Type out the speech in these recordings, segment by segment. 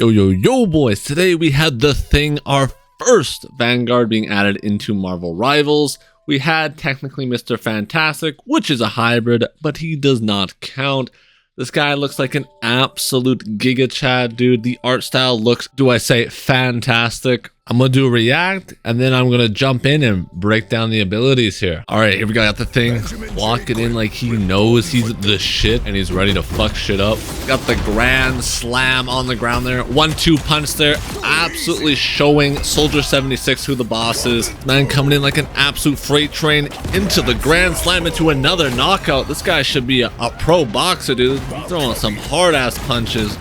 Yo boys, today we had The Thing, our first Vanguard being added into Marvel Rivals. We had technically Mr. Fantastic, which is a hybrid, but he does not count. This guy looks like an absolute Giga Chad, dude. The art style looks, do I say, fantastic. I'm gonna do a react, and then I'm gonna jump in and break down the abilities here. All right, here we go. Got The Thing walking in like he knows he's the shit, and he's ready to fuck shit up. Got the grand slam on the ground there. 1-2 punch there. Absolutely showing Soldier 76 who the boss is. Man coming in like an absolute freight train into the grand slam, into another knockout. This guy should be a pro boxer, dude. He's throwing some hard ass punches.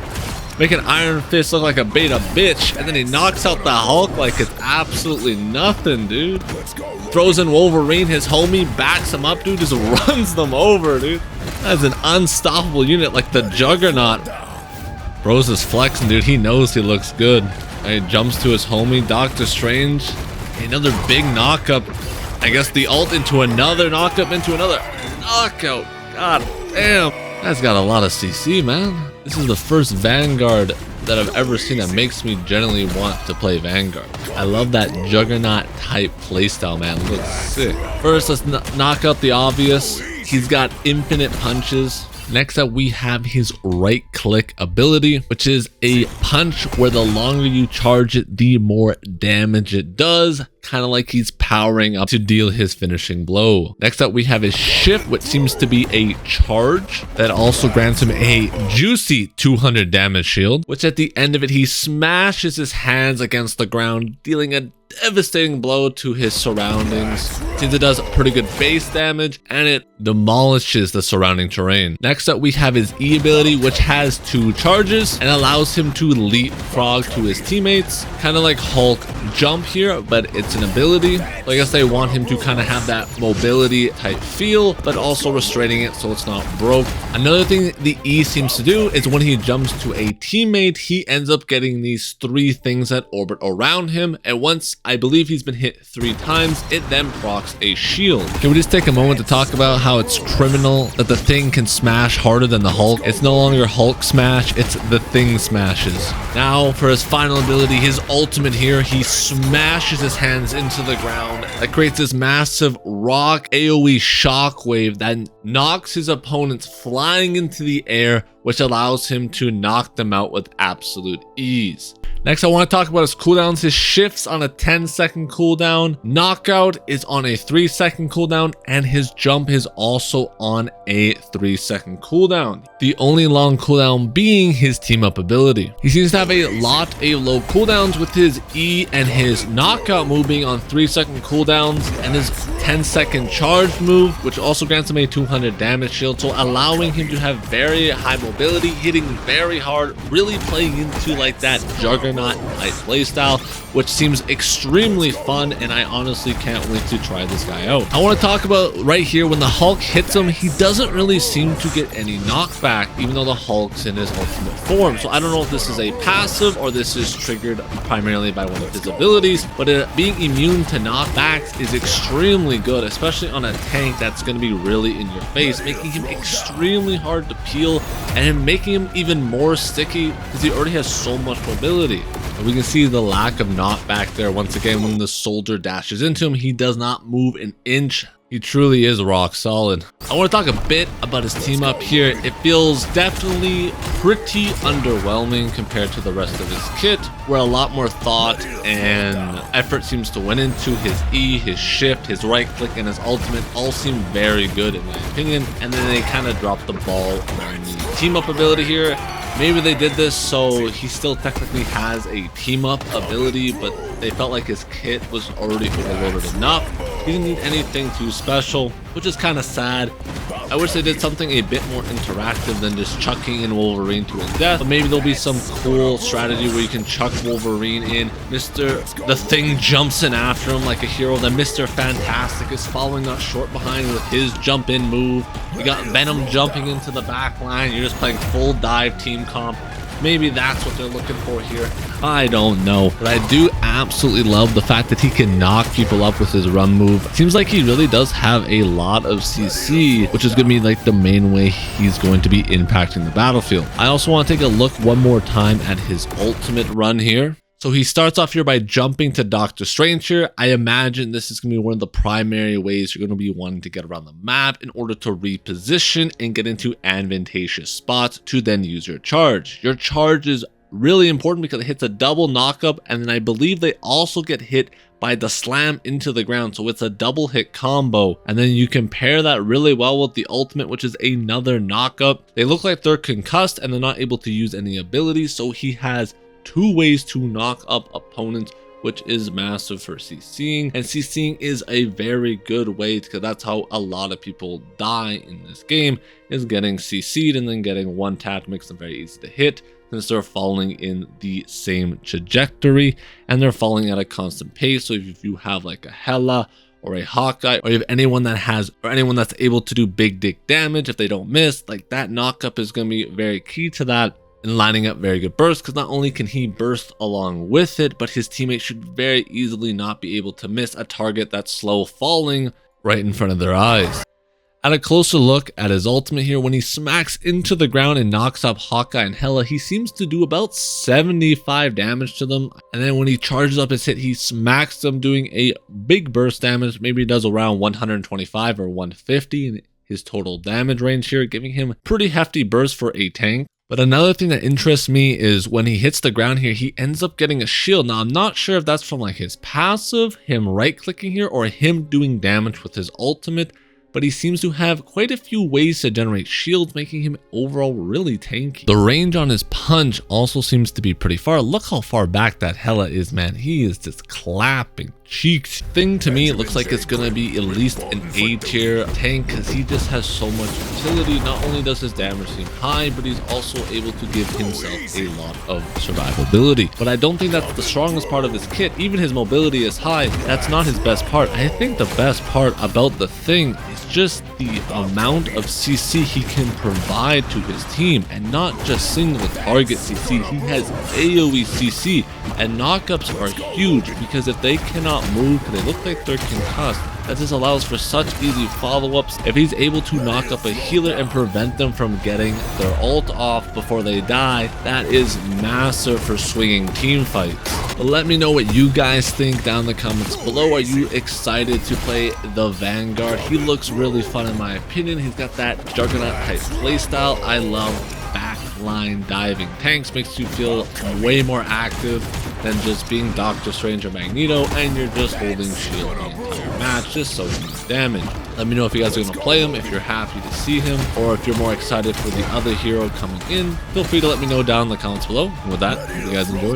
Making Iron Fist look like a beta bitch, and then he knocks out the Hulk like it's absolutely nothing, dude. Throws in Wolverine, his homie, backs him up, dude, just runs them over, dude. That's an unstoppable unit like the Juggernaut. Bro's is flexing, dude. He knows he looks good. He jumps to his homie, Doctor Strange. Another big knockup. I guess the ult into another knockup, into another knockout. God damn. That's got a lot of CC, man. This is the first Vanguard that I've ever seen that makes me generally want to play Vanguard. I love that Juggernaut type playstyle, man. It looks sick. First, let's knock out the obvious. He's got infinite punches. Next up, we have his right click ability, which is a punch where the longer you charge it, the more damage it does. Kind of like he's powering up to deal his finishing blow. Next up, we have his shift, which seems to be a charge that also grants him a juicy 200 damage shield, which at the end of it, he smashes his hands against the ground, dealing a devastating blow to his surroundings. Since it does pretty good base damage and it demolishes the surrounding terrain. Next up, we have his E ability, which has 2 charges and allows him to leapfrog to his teammates. Kind of like Hulk jump here, but it's an ability. So I guess they want him to kind of have that mobility type feel, but also restraining it so it's not broke. Another thing the E seems to do is when he jumps to a teammate, he ends up getting these 3 things that orbit around him, and once I believe he's been hit 3 times, it then procs a shield. Can we just take a moment to talk about how it's criminal that the Thing can smash harder than the Hulk? It's no longer Hulk smash, it's the Thing smashes. Now for his final ability, his ultimate here, he smashes his hands into the ground. That creates this massive rock AoE shockwave that knocks his opponents flying into the air, which allows him to knock them out with absolute ease. Next, I want to talk about his cooldowns. His shifts on a 10-second cooldown, knockout is on a 3-second cooldown, and his jump is also on a 3-second cooldown. The only long cooldown being his team up ability. He seems to have a lot of low cooldowns, with his E and his knockout move being on 3-second cooldowns, and his 10-second charge move, which also grants him a 200 damage shield, so allowing him to have very high mobility, hitting very hard, really playing into like that Juggernaut type playstyle, which seems extremely fun, and I honestly can't wait to try this guy out. I want to talk about right here, when the Hulk hits him, he doesn't really seem to get any knockback, even though the Hulk's in his ultimate form. So I don't know if this is a passive or this is triggered primarily by one of his abilities, but being immune to knockbacks is extremely good, especially on a tank that's going to be really in your face, making him extremely hard to peel and making him even more sticky because he already has so much mobility. And we can see the lack of knockback there once again. When the soldier dashes into him, he does not move an inch. He truly is rock solid. I want to talk a bit about his team up here. It feels definitely pretty underwhelming compared to the rest of his kit, where a lot more thought and effort seems to went into his E, his shift, his right click, and his ultimate all seem very good in my opinion. And then they kind of dropped the ball on the team up ability here. Maybe they did this so he still technically has a team up ability, but they felt like his kit was already overloaded enough. He didn't need anything too special, which is kind of sad. I wish they did something a bit more interactive than just chucking in Wolverine to his death. But maybe there'll be some cool strategy where you can chuck Wolverine in. The Thing jumps in after him like a hero. Then Mr. Fantastic is following up short behind with his jump in move. You got Venom jumping into the back line. You're just playing full dive team comp. Maybe that's what they're looking for here. I don't know. But I do absolutely love the fact that he can knock people up with his run move. Seems like he really does have a lot of CC, which is going to be like the main way he's going to be impacting the battlefield. I also want to take a look one more time at his ultimate run here. So he starts off here by jumping to Doctor Strange here. I imagine this is going to be one of the primary ways you're going to be wanting to get around the map in order to reposition and get into advantageous spots to then use your charge. Your charge is really important because it hits a double knockup, and then I believe they also get hit by the slam into the ground, so it's a double hit combo. And then you can pair that really well with the ultimate, which is another knockup. They look like they're concussed and they're not able to use any abilities, so he has 2 ways to knock up opponents, which is massive for CCing. And CCing is a very good way, because that's how a lot of people die in this game, is getting CC'd and then getting one tap. Makes them very easy to hit since they're falling in the same trajectory and they're falling at a constant pace. So if you have like a Hela or a Hawkeye, or you have anyone that has, or anyone that's able to do big dick damage, if they don't miss, like that knockup is going to be very key to that. And lining up very good bursts, because not only can he burst along with it, but his teammates should very easily not be able to miss a target that's slow falling right in front of their eyes. At a closer look at his ultimate here, when he smacks into the ground and knocks up Hawkeye and Hela, he seems to do about 75 damage to them. And then when he charges up his hit, he smacks them doing a big burst damage. Maybe he does around 125 or 150 in his total damage range here, giving him pretty hefty burst for a tank. But another thing that interests me is when he hits the ground here, he ends up getting a shield. Now, I'm not sure if that's from like his passive, him right-clicking here, or him doing damage with his ultimate, but he seems to have quite a few ways to generate shields, making him overall really tanky. The range on his punch also seems to be pretty far. Look how far back that Hela is, man. He is just clapping cheeks. Thing to me, it looks like it's gonna be at least an A tier tank, because he just has so much utility. Not only does his damage seem high, but he's also able to give himself a lot of survivability. But I don't think that's the strongest part of his kit. Even his mobility is high. That's not his best part. I think the best part about the Thing is just the amount of CC he can provide to his team, and not just single target CC. He has AoE CC, and knockups are huge, because if they cannot move, because they look like they're concussed, that just allows for such easy follow-ups. If he's able to knock up a healer and prevent them from getting their ult off before they die, that is massive for swinging team fights. But let me know what you guys think down in the comments below. Are you excited to play the Vanguard? He looks really fun in my opinion. He's got that Juggernaut type playstyle. I love backline diving tanks. Makes you feel way more active than just being Doctor Strange or Magneto, and you're just holding shield the entire match, just so much damage. Let me know if you guys are going to play him, if you're happy to see him, or if you're more excited for the other hero coming in. Feel free to let me know down in the comments below. And with that, hope you guys enjoyed.